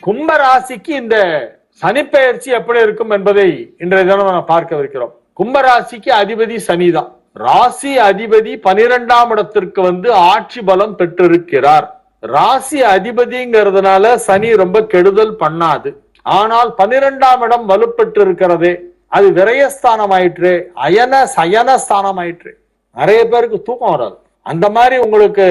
கும்ப ராசிக்கு இந்த சனிப்பெயர்ச்சி எப்படி இருக்கும் என்பதை இன்றைய தினம் நாம் பார்க்கவிருக்கிறோம். கும்பராசிக்கு அதிபதி சனிதான். ராசி அதிபதி 12ஆம் இடத்திற்கு ஆட்சி பலம் பெற்றிருக்கிறார். ராசி அதிபதிங்கிறதுனால சனி ரொம்ப கெடுதல் பண்ணாது. ஆனால் 12ஆம் இடம் வலுப்பெற்று இருக்கிறதே, அது விரயஸ்தானம் ஆயிற்று, அயன சயன ஸ்தானம் ஆயிற்று. நிறைய பேருக்கு தூக்கம் வராது. அந்த மாதிரி உங்களுக்கு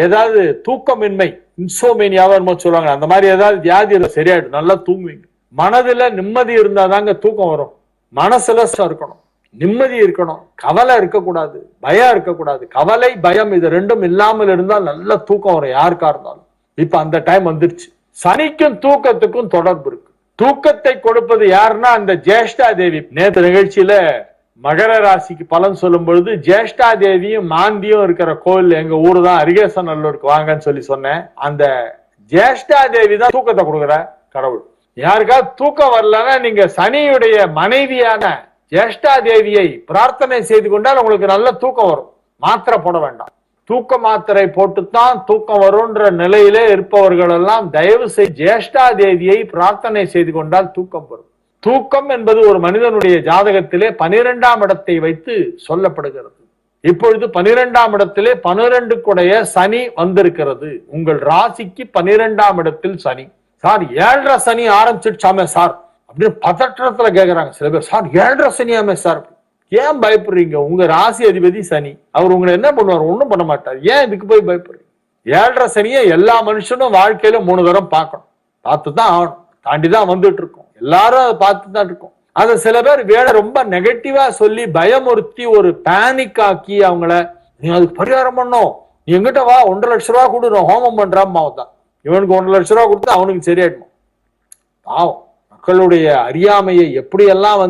ஏதாவது தூக்கமின்மை, இன்சோமேனியாவா சொல்லுவாங்க, அந்த மாதிரி ஏதாவது வியாதி சரியாயிடும், நல்லா தூங்குவீங்க. மனதுல நிம்மதி இருந்தாதாங்க தூக்கம் வரும். மனசுல இருக்கணும், நிம்மதி இருக்கணும், கவலை இருக்கக்கூடாது, பயம் இருக்கக்கூடாது. கவலை பயம் இது ரெண்டும் இல்லாமல் இருந்தால் நல்ல தூக்கம் வரும் யாருக்கா இருந்தாலும். இப்ப அந்த டைம் வந்துருச்சு. சனிக்கும் தூக்கத்துக்கும் தொடர்பு இருக்கு. தூக்கத்தை கொடுப்பது யாருன்னா அந்த ஜேஷ்டா தேவி. நேற்று நிகழ்ச்சியில மகர ராசிக்கு பலன் சொல்லும் பொழுது ஜேஷ்டா தேவியும் மாந்தியும் இருக்கிற கோவில் எங்க ஊரு தான், அரிகேசநல்லூருக்கு வாங்கன்னு சொல்லி சொன்னேன். அந்த ஜேஷ்டா தேவி தான் தூக்கத்தை கொடுக்குற கடவுள். யாருக்காவது தூக்கம் வரலன்னா நீங்க சனியுடைய மனைவியான ஜேஷ்டா தேவியை பிரார்த்தனை செய்து கொண்டால் உங்களுக்கு நல்ல தூக்கம் வரும். மாத்திரை போட வேண்டாம். தூக்க மாத்திரை போட்டுத்தான் தூக்கம் வரும்ன்ற நிலையிலே இருப்பவர்கள் எல்லாம் தயவு செய்து ஜேஷ்டா தேவியை பிரார்த்தனை செய்து கொண்டால் தூக்கம் வரும். தூக்கம் என்பது ஒரு மனிதனுடைய ஜாதகத்திலே 12ஆம் இடத்தை வைத்து சொல்லப்படுகிறது. இப்பொழுது 12ஆம் இடத்திலே 12 சனி வந்திருக்கிறது. உங்கள் ராசிக்கு 12ஆம் இடத்தில் சனி. சார் 7.5 சனி ஆரம்பிச்சிடுச்சாமே சார் அப்படின்னு பதற்றத்துல கேக்குறாங்க சில பேர். சார் 7.5 சனியாமே சார், ஏன் பயப்படுறீங்க? உங்க ராசி அதிபதி சனி, அவர் உங்களை என்ன பண்ணுவார்? ஒண்ணும் பண்ண மாட்டார். ஏன் இதுக்கு போய் பயப்படுறீங்க? 7.5 சனியை எல்லா மனுஷனும் வாழ்க்கையில 3 தரம் பார்க்கணும். பார்த்துதான் ஆகணும். தாண்டிதான் வந்துட்டு இருக்கோம். எல்லாரும் அதை பார்த்துதான் இருக்கோம். அதை சில பேர் வேலை ரொம்ப நெகட்டிவா சொல்லி பயமுறுத்தி ஒரு பேனிக் ஆக்கி அவங்கள நீ அதுக்கு பரிகாரம் பண்ணும், நீ எங்கிட்ட வா 1.5 லட்ச ரூபா கொடு நான் ஹோமம் பண்றான் தான். இவனுக்கு 1.5 லட்ச ரூபா கொடுத்து அவனுக்கு சரியாயிடும். பாவம், மக்களுடைய அறியாமையை எப்படியெல்லாம்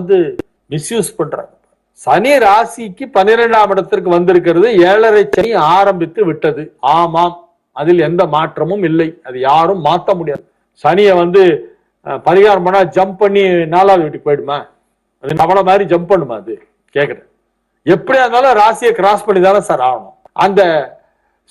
மிஸ்யூஸ் பண்றாங்க. சனி ராசிக்கு 12ஆம் இடத்திற்கு வந்திருக்கிறது. 7.5 சனி ஆரம்பித்து விட்டது. ஆமாம், அதில் எந்த மாற்றமும் இல்லை. அது யாரும் மாற்ற முடியாது. சனியை பரிகாரம் பண்ணா ஜம்ப் பண்ணி 4வது வீட்டுக்கு போயிடுமா? அது நம்மள மாதிரி ஜம்ப் பண்ணுமா? அது கேக்குறேன். எப்படியா இருந்தாலும் ராசியை கிராஸ் பண்ணி தானே சார் ஆகணும். அந்த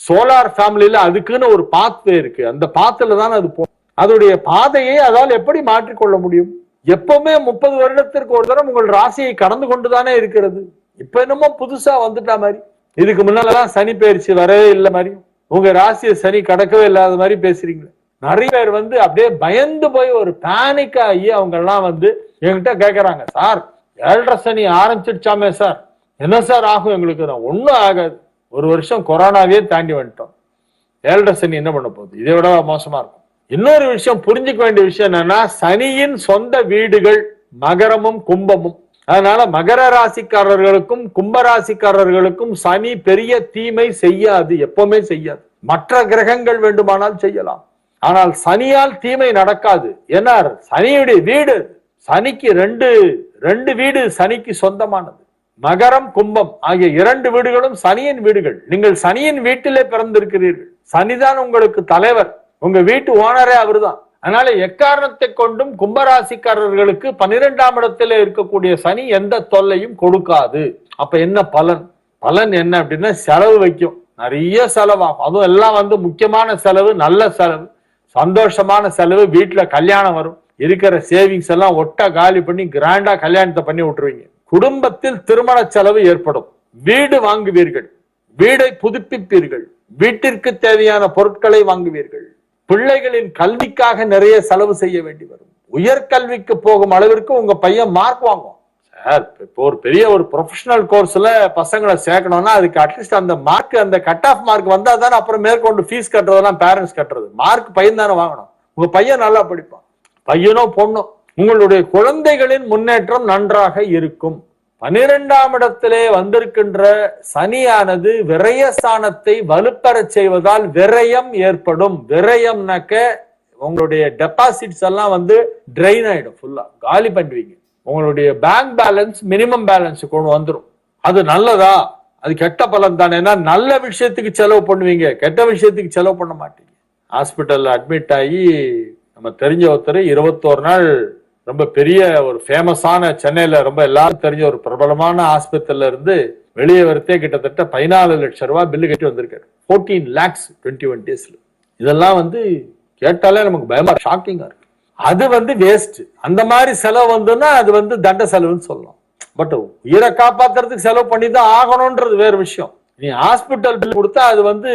சோலார் ஃபேமிலியில அதுக்குன்னு ஒரு பாத்வே இருக்கு. அந்த பாத்துல தானே அது போகும். அதோடைய பாதையை அதால் எப்படி மாற்றிக்கொள்ள முடியும்? எப்பவுமே 30 வருடத்திற்கு ஒரு தரம் உங்கள் ராசியை கடந்து கொண்டுதானே இருக்கிறது. இப்ப என்னமோ புதுசா வந்துட்டா மாதிரி. இதுக்கு முன்னாலதான் சனி பயிற்சி வரவே இல்லை மாதிரி, உங்க ராசியை சனி கடக்கவே இல்லாத மாதிரி பேசுறீங்க. நிறைய பேர் அப்படியே பயந்து போய் ஒரு பேனிக் ஆகி அவங்க எல்லாம் என்கிட்ட கேக்குறாங்க, சார் 7.5 சனி ஆரம்பிச்சிடுச்சாமே சார், என்ன சார் ஆகும் எங்களுக்கு? ஒன்னும் ஆகாது. 1 வருஷம் கொரோனாவே தாண்டி வந்துட்டோம். 7.5 சனி என்ன பண்ண போகுது? இதை விட மோசமா இருக்கும். இன்னொரு விஷயம் புரிஞ்சுக்க வேண்டிய விஷயம் என்னன்னா, சனியின் சொந்த வீடுகள் மகரமும் கும்பமும். அதனால மகர ராசிக்காரர்களுக்கும் கும்ப ராசிக்காரர்களுக்கும் சனி பெரிய தீமை செய்யாது, எப்பவுமே செய்யாது. மற்ற கிரகங்கள் வேண்டுமானால் செய்யலாம், ஆனால் சனியால் தீமை நடக்காது. ஏன்னா சனியுடைய வீடு, சனிக்கு ரெண்டு வீடு சனிக்கு சொந்தமானது. மகரம் கும்பம் ஆகிய 2 வீடுகளும் சனியின் வீடுகள். நீங்கள் சனியின் வீட்டிலே பிறந்திருக்கிறீர்கள். சனிதான் உங்களுக்கு தலைவர், உங்க வீட்டு ஓனரே அவர்தான். அதனால எக்காரணத்தை கொண்டும் கும்பராசிக்காரர்களுக்கு 12ஆம் இடத்துல இருக்கக்கூடிய சனி எந்த தொல்லையும் கொடுக்காது. அப்ப என்ன பலன்? பலன் என்ன அப்படின்னா, செலவு வைக்கும், நிறைய செலவாகும். அதுவும் எல்லாம் முக்கியமான செலவு, நல்ல செலவு, சந்தோஷமான செலவு. வீட்டுல கல்யாணம் வரும், இருக்கிற சேவிங்ஸ் எல்லாம் ஒட்ட காலி பண்ணி கிராண்டா கல்யாணத்தை பண்ணி விட்டுருவீங்க. குடும்பத்தில் திருமண செலவு ஏற்படும். வீடு வாங்குவீர்கள், வீடை புதுப்பிப்பீர்கள், வீட்டிற்கு தேவையான பொருட்களை வாங்குவீர்கள். பிள்ளைகளின் கல்விக்காக நிறைய செலவு செய்ய வேண்டி வரும். உயர்கல்விக்கு போகும் அளவிற்கு உங்க பையன் மார்க் வாங்கும். சார் இப்போ ஒரு ப்ரொஃபஷனல் கோர்ஸ்ல பசங்களை சேர்க்கணும்னா அதுக்கு அட்லீஸ்ட் அந்த மார்க், அந்த கட் ஆஃப் மார்க் வந்தா தானே அப்புறம் மேற்கொண்டு ஃபீஸ் கட்டுறதெல்லாம் பேரண்ட்ஸ் கட்டுறது. மார்க் பையன் தானே வாங்கணும். உங்க பையன் நல்லா படிப்பான், பையனோ பொண்ணோ. உங்களுடைய குழந்தைகளின் முன்னேற்றம் நன்றாக இருக்கும். 12ஆம் இடத்திலே வந்திருக்கின்ற சனியானது விரயஸ்தானத்தை வலுப்பெற செய்வதால் விரயம் ஏற்படும். விரயம்னாக்க உங்களுடைய டெபாசிட்ஸ் எல்லாம் ட்ரெயின் ஆயிடும், ஃபுல்லா காலி பண்ணுவீங்க. உங்களுடைய பேங்க் பேலன்ஸ் மினிமம் பேலன்ஸ் கொண்டு வந்துடும். அது நல்லதா? அது கெட்ட பலன் தானே. நல்ல விஷயத்துக்கு செலவு பண்ணுவீங்க, கெட்ட விஷயத்துக்கு செலவு பண்ண மாட்டீங்க. ஹாஸ்பிட்டல்ல அட்மிட் ஆகி நம்ம தெரிஞ்ச ஒருத்தர் 21 நாள் ரொம்ப பெரிய ஒரு ஃபேமஸான சென்னையில ரொம்ப எல்லாரும் தெரிஞ்ச ஒரு பிரபலமான ஆஸ்பத்திரியில இருந்து வெளியே வரத்தே கிட்டத்தட்ட 14 லட்சம் ரூபாய் பில்லு கட்டி வந்திருக்காரு. 14 lakhs 21 daysல. இதெல்லாம் கேட்டாலே நமக்கு பயமா ஷாக்கிங்கா இருக்கு. அது வந்து வேஸ்ட். அந்த மாதிரி செலவு வந்துன்னா அது வந்து தண்ட செலவுன்னு சொல்லலாம். பட் உயிரை காப்பாத்துறதுக்கு செலவு பண்ணி தான் ஆகணும்ன்றது வேற விஷயம். நீ ஹாஸ்பிட்டல் பில் கொடுத்தா அது வந்து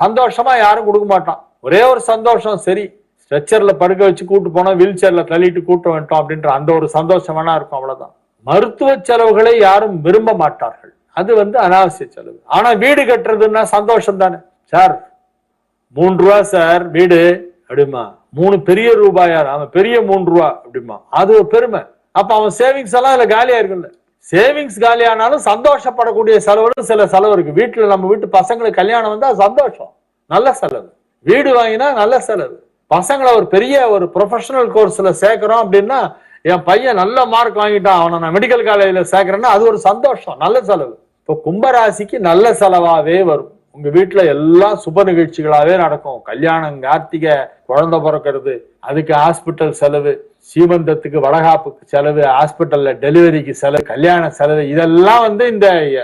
சந்தோஷமா யாரும் கொடுக்க மாட்டான். ஒரே ஒரு சந்தோஷம், சரி ஸ்ட்ரெச்சர்ல படுக்க வச்சு கூட்டு போனோம், வீல் சேர்ல தள்ளிட்டு கூட்டு வந்துட்டோம் அப்படின்ற அந்த ஒரு சந்தோஷம் வேணா இருக்கும், அவ்வளவுதான். மருத்துவ செலவுகளை யாரும் விரும்ப மாட்டார்கள். அது வந்து அனாவசிய செலவு. ஆனா வீடு கட்டுறதுன்னா சந்தோஷம் தானே. சார் 3 ரூபா சார் வீடு அப்படிமா, 3 பெரிய ரூபாயா, அவன் பெரிய 3 ரூபா அப்படிமா, அது ஒரு பெருமை. அப்ப அவன் சேவிங்ஸ் எல்லாம் இதுல காலியா இருக்குல்ல. சேவிங்ஸ் காலியானாலும் சந்தோஷப்படக்கூடிய செலவு சில செலவு இருக்கு. வீட்டுல நம்ம வீட்டு பசங்களுக்கு கல்யாணம் வந்தா சந்தோஷம், நல்ல செலவு. வீடு வாங்கினா நல்ல செலவு. பசங்களை ஒரு பெரிய ஒரு ப்ரொஃபஷனல் கோர்ஸ்ல சேர்க்கிறோம் அப்படின்னா, என் பையன் நல்ல மார்க் வாங்கிட்டான், அவனை நான் மெடிக்கல் காலேஜ்ல சேர்க்கிறேன்னா அது ஒரு சந்தோஷம், நல்ல செலவு. இப்போ கும்பராசிக்கு நல்ல செலவாவே வரும். உங்க வீட்டுல எல்லாம் சுப நிகழ்ச்சிகளாவே நடக்கும். கல்யாணம், கார்த்திகை, குழந்தை பிறக்கிறது, அதுக்கு ஹாஸ்பிட்டல் செலவு, சீமந்தத்துக்கு வளகாப்புக்கு செலவு, ஹாஸ்பிட்டல்ல டெலிவரிக்கு செலவு, கல்யாண செலவு, இதெல்லாம் வந்து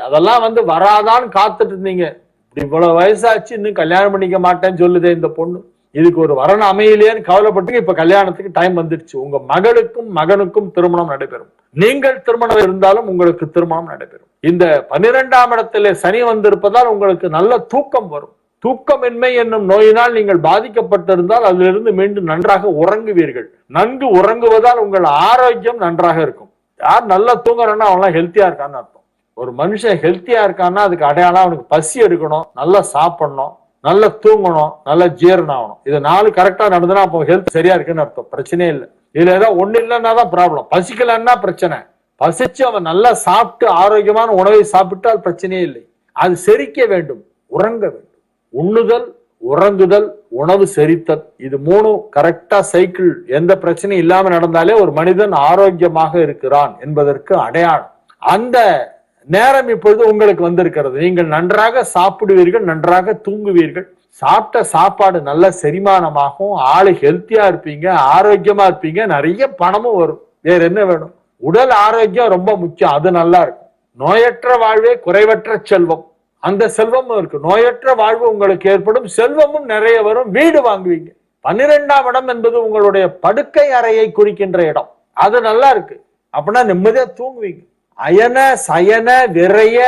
அதெல்லாம் வந்து வராதான்னு காத்துட்டு இருந்தீங்க. இவ்வளவு வயசாச்சு இன்னும் கல்யாணம் பண்ணிக்க மாட்டேன்னு சொல்லுதே இந்த பொண்ணு, இதுக்கு ஒரு வரன் அமையிலேன்னு கவலைப்பட்டு இப்ப கல்யாணத்துக்கு டைம் வந்துடுச்சு. உங்க மகளுக்கும் மகனுக்கும் திருமணம் நடைபெறும். நீங்கள் திருமணம் இருந்தாலும் உங்களுக்கு திருமணம் நடைபெறும். இந்த 12ஆம் இடத்திலே சனி வந்திருப்பதால் உங்களுக்கு நல்ல தூக்கம் வரும். தூக்கமின்மை என்னும் நோயினால் நீங்கள் பாதிக்கப்பட்டிருந்தால் அதிலிருந்து மீண்டும் நன்றாக உறங்குவீர்கள். நன்கு உறங்குவதால் உங்கள் ஆரோக்கியம் நன்றாக இருக்கும். யார் நல்லா தூங்குறன்னா அவன்லாம் ஹெல்த்தியா இருக்கான்னு அர்த்தம். ஒரு மனுஷன் ஹெல்த்தியா இருக்கான்னா அதுக்கு அடையாளம் அவனுக்கு பசி எடுக்கணும், நல்லா சாப்பிடணும், நல்லா தூங்கணும், நல்லா ஜீரணம் ஆகணும். இது 4 கரெக்டா நடந்ததுன்னா அப்போ ஹெல்த் சரியா இருக்குன்னு அர்த்தம். பிரச்சனையே இல்லை. இதுல ஏதாவது ஒண்ணு இல்லைன்னா தான் ப்ராப்ளம். பசிக்கலன்னா பிரச்சனை. பசிச்சு அவன் நல்லா சாப்பிட்டு ஆரோக்கியமான உணவை சாப்பிட்டால் பிரச்சனையே இல்லை. அது செரிக்க வேண்டும், உறங்க வேண்டும். உண்ணுதல், உறங்குதல், உணவு செரித்தல், இது 3 கரெக்டா சைக்கிள் எந்த பிரச்சனையும் இல்லாம நடந்தாலே ஒரு மனிதன் ஆரோக்கியமாக இருக்கிறான் என்பதற்கு அடையாளம். அந்த நேரம் இப்பொழுது உங்களுக்கு வந்திருக்கிறது. நீங்கள் நன்றாக சாப்பிடுவீர்கள், நன்றாக தூங்குவீர்கள். சாப்பிட்ட சாப்பாடு நல்ல செரிமானமாகும், ஆளு ஹெல்த்தியா இருப்பீங்க, ஆரோக்கியமா இருப்பீங்க, நிறைய பணமும் வரும். வேற என்ன வேணும்? உடல் ஆரோக்கியம் ரொம்ப முக்கியம், அது நல்லா இருக்கும். நோயற்ற வாழ்வே குறைவற்ற செல்வம், அந்த செல்வமும் இருக்கு. நோயற்ற வாழ்வு உங்களுக்கு ஏற்படும், செல்வமும் நிறைய வரும், வீடு வாங்குவீங்க. 12ஆம் இடம் என்பது உங்களுடைய படுக்கை அறையை குறிக்கின்ற இடம், அது நல்லா இருக்கு. அப்படின்னா நிம்மதியா தூங்குவீங்க. அயன சயன விரய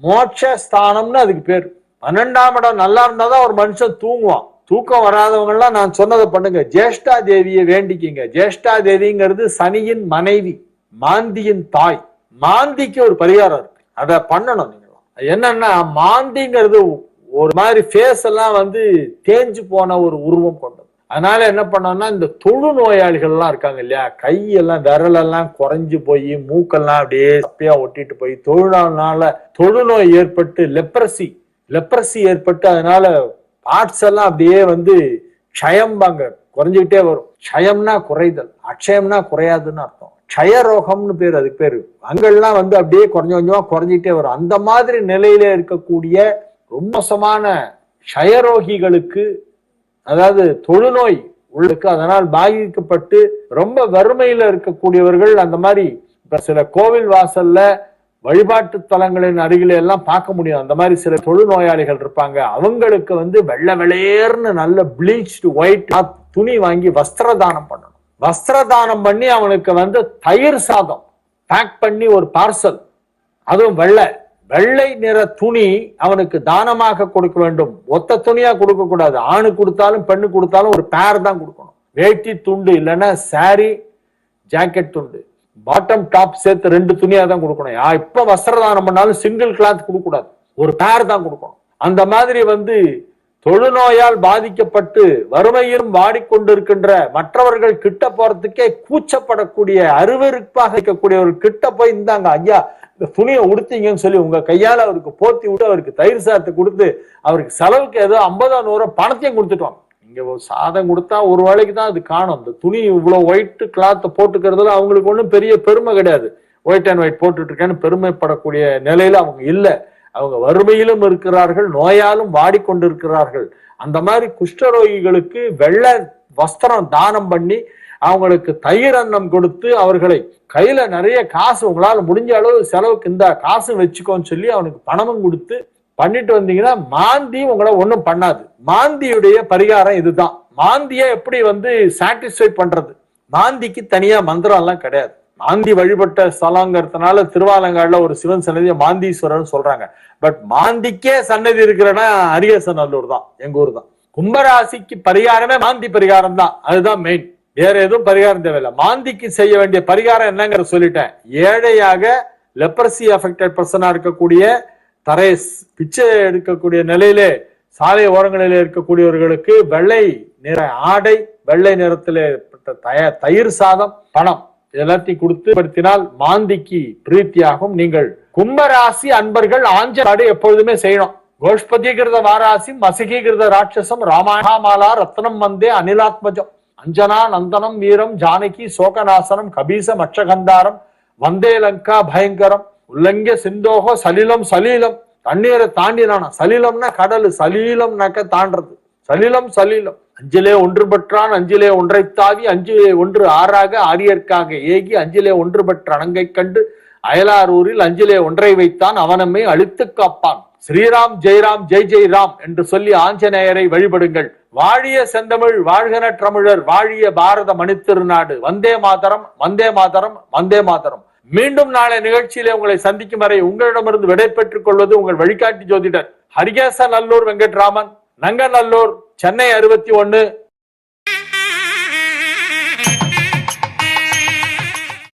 மோட்ச ஸ்தானம்னு அதுக்கு பேரு. 12ஆம் இடம் நல்லா இருந்தாதான் ஒரு மனுஷன் தூங்குவான். தூக்கம் வராதவங்க எல்லாம் நான் சொன்னதை பண்ணுங்க. ஜேஷ்டா தேவியை வேண்டிக்கிங்க. ஜேஷ்டா தேவிங்கிறது சனியின் மனைவி, மாந்தியின் தாய். மாந்திக்கு ஒரு பரிகாரம் இருக்கு, அதை பண்ணணும். நீங்க என்னன்னா, மாந்திங்கிறது ஒரு மாதிரி ஃபேஸ் எல்லாம் வந்து தேஞ்சு போன ஒரு உருவம் கொண்டது. அதனால என்ன பண்ணோம்னா, இந்த தொழு நோயாளிகள் எல்லாம் இருக்காங்க இல்லையா, கையெல்லாம் விரலெல்லாம் குறைஞ்சு போய் மூக்கெல்லாம் அப்படியே சப்பையா ஒட்டிட்டு போய் தொழுநோய் ஏற்பட்டு லெப்ரசி ஏற்பட்டு அதனால பார்ட்ஸ் எல்லாம் அப்படியே வந்து க்ஷயம்பாங்க, குறைஞ்சுக்கிட்டே வரும். க்ஷயம்னா குறைதல், அக்ஷயம்னா குறையாதுன்னு அர்த்தம். க்ஷயரோகம்னு பேர், அதுக்கு பேரு. அங்கெல்லாம் வந்து அப்படியே கொஞ்சமா குறைஞ்சிட்டே வரும். அந்த மாதிரி நிலையில இருக்கக்கூடிய ரொம்ப மோசமான க்ஷயரோகிகளுக்கு, அதாவது தொழுநோய் உள்ளுக்கு அதனால் பாதிக்கப்பட்டு ரொம்ப வறுமையில இருக்கக்கூடியவர்கள், அந்த மாதிரி இப்ப சில கோவில் வாசல்ல வழிபாட்டு தலங்களின் அருகில எல்லாம் பார்க்க முடியும். அந்த மாதிரி சில தொழுநோயாளிகள் இருப்பாங்க. அவங்களுக்கு வந்து வெள்ளை வெளையர்னு நல்ல ப்ளீச்டு ஒயிட் துணி வாங்கி வஸ்திரதானம் பண்ணணும். வஸ்திரதானம் பண்ணி அவனுக்கு வந்து தயிர் சாதம் பேக் பண்ணி ஒரு பார்சல், அதுவும் வெள்ளை நிற துணி அவனுக்கு தானமாக கொடுக்க வேண்டும். ஒத்த துணியா கொடுக்க கூடாது. ஆணு கொடுத்தாலும் பெண்ணு கொடுத்தாலும் ஒரு பேர் தான் கொடுக்கணும். வேட்டி துண்டு இல்லைன்னா சாரி ஜாக்கெட் துண்டு, பாட்டம் டாப் சேர்த்து 2 துணியா தான் கொடுக்கணும். இப்ப வஸ்திரதானம் பண்ணாலும் சிங்கிள் கிளாத் கொடுக்க கூடாது, ஒரு பேர் தான் கொடுக்கணும். அந்த மாதிரி வந்து தொழுநோயால் பாதிக்கப்பட்டு வறுமையிலும் வாடிக்கொண்டிருக்கின்ற மற்றவர்கள் கிட்ட போறதுக்கே கூச்சப்படக்கூடிய அருவருப்பாக இருக்கக்கூடியவர்கள் கிட்ட போய், இந்தாங்க ஐயா இந்த துணியை உடுத்தீங்கன்னு சொல்லி உங்க கையால அவருக்கு போத்தி விட்டு அவருக்கு தயிர் சாதத்தை கொடுத்து அவருக்கு செலவுக்கு ஏதோ 50-100 பணத்தையும் கொடுத்துட்டுவாங்க. இங்க ஒரு சாதம் கொடுத்தா ஒரு வேளைக்கு தான் அது காணும். இந்த துணி இவ்வளவு ஒயிட் கிளாத்தை போட்டுக்கிறதுல அவங்களுக்கு ஒன்றும் பெரிய பெருமை கிடையாது. ஒயிட் அண்ட் ஒயிட் போட்டுட்டு இருக்கேன்னு பெருமைப்படக்கூடிய நிலையில அவங்க இல்லை. அவங்க வறுமையிலும் இருக்கிறார்கள், நோயாலும் வாடிக்கொண்டிருக்கிறார்கள். அந்த மாதிரி குஷ்டரோகிகளுக்கு வெள்ளை வஸ்திரம் தானம் பண்ணி அவங்களுக்கு தயிர் அன்னம் கொடுத்து அவர்களை கையில நிறைய காசு, உங்களால முடிஞ்ச அளவு செலவுக்கு இந்த காசு வச்சுக்கோன்னு சொல்லி அவனுக்கு பணமும் கொடுத்து பண்ணிட்டு வந்தீங்கன்னா மாந்தி உங்களை ஒன்றும் பண்ணாது. மாந்தியுடைய பரிகாரம் இதுதான். மாந்தியை எப்படி வந்து சாட்டிஸ்ஃபை பண்றது, மாந்திக்கு தனியா மந்திரம் எல்லாம் கிடையாது. மாந்தி வழிபட்ட ஸ்தலங்கிறதுனால திருவாலங்காடுல ஒரு சிவன் சன்னதியை மாந்தீஸ்வரர் சொல்றாங்க. பட் மாந்திக்கே சன்னதி இருக்கிறன்னா அரியசநல்லூர் தான், எங்க ஊர் தான். கும்பராசிக்கு பரிகாரமே மாந்தி பரிகாரம் தான், அதுதான் மெயின். வேற எதுவும் பரிகாரம் தேவையில்லை. மாந்திக்கு செய்ய வேண்டிய பரிகாரம் என்னங்கிற சொல்லிட்டேன். ஏழையாக லெப்ரசி அஃபெக்டட் பர்சனா இருக்கக்கூடிய, தரை பிச்சை எடுக்கக்கூடிய நிலையிலே சாலை ஓரங்களிலே இருக்கக்கூடியவர்களுக்கு வெள்ளை நிற ஆடை, வெள்ளை நிறத்திலே தயிர் சாதம், பணம் எல்லாத்தையும் கொடுத்து படுத்தினால் மாந்திக்கு பிரீத்தியாகும். நீங்கள் கும்பராசி அன்பர்கள் ஆஞ்சநாடு எப்பொழுதுமே செய்யணும். கோஷ்பதிகிருத வாராசி மசகீகிருத ராட்சசம் ராமாயணமாலா ரத்னம் வந்தே அனிலாத்மஜம் அஞ்சனா நந்தனம் வீரம் ஜானகி சோகநாசனம் கபீச மட்சகந்தாரம் வந்தே லங்கா பயங்கரம் உல்லங்க சிந்தோகோ சலிலம் சலீலம். தண்ணீரை தாண்டினானா, சலீலம்னா கடல், சலீலம்னாக்க தாண்டது, சலிலம் சலீலம். அஞ்சிலே ஒன்று பெற்றான் அஞ்சிலே ஒன்றை தாவி அஞ்சிலே ஒன்று ஆறாக ஆரியற்காக ஏகி அஞ்சிலே ஒன்று பெற்ற அணங்கை கண்டு அயலாரூரில் அஞ்சிலே ஒன்றை வைத்தான் அவனம்மை அழித்து காப்பான். ஸ்ரீராம் ஜெய்ராம் ஜெய் ஜெய் ராம் என்று சொல்லி ஆஞ்சநேயரை வழிபடுங்கள். வாழிய செந்தமிழ் வாழ்கன தமிழர், வாழிய பாரத மணித்திருநாடு. வந்தே மாதரம் வந்தே மாதரம் வந்தே மாதரம். மீண்டும் நாளை நிகழ்ச்சியிலே உங்களை சந்திக்கும் வரை உங்களிடமிருந்து விடை பெற்றுக் கொள்வது உங்கள் வழிகாட்டி ஜோதிடர் ஹரிகேசநல்லூர் வெங்கட்ராமன், நங்கநல்லூர், சென்னை 61.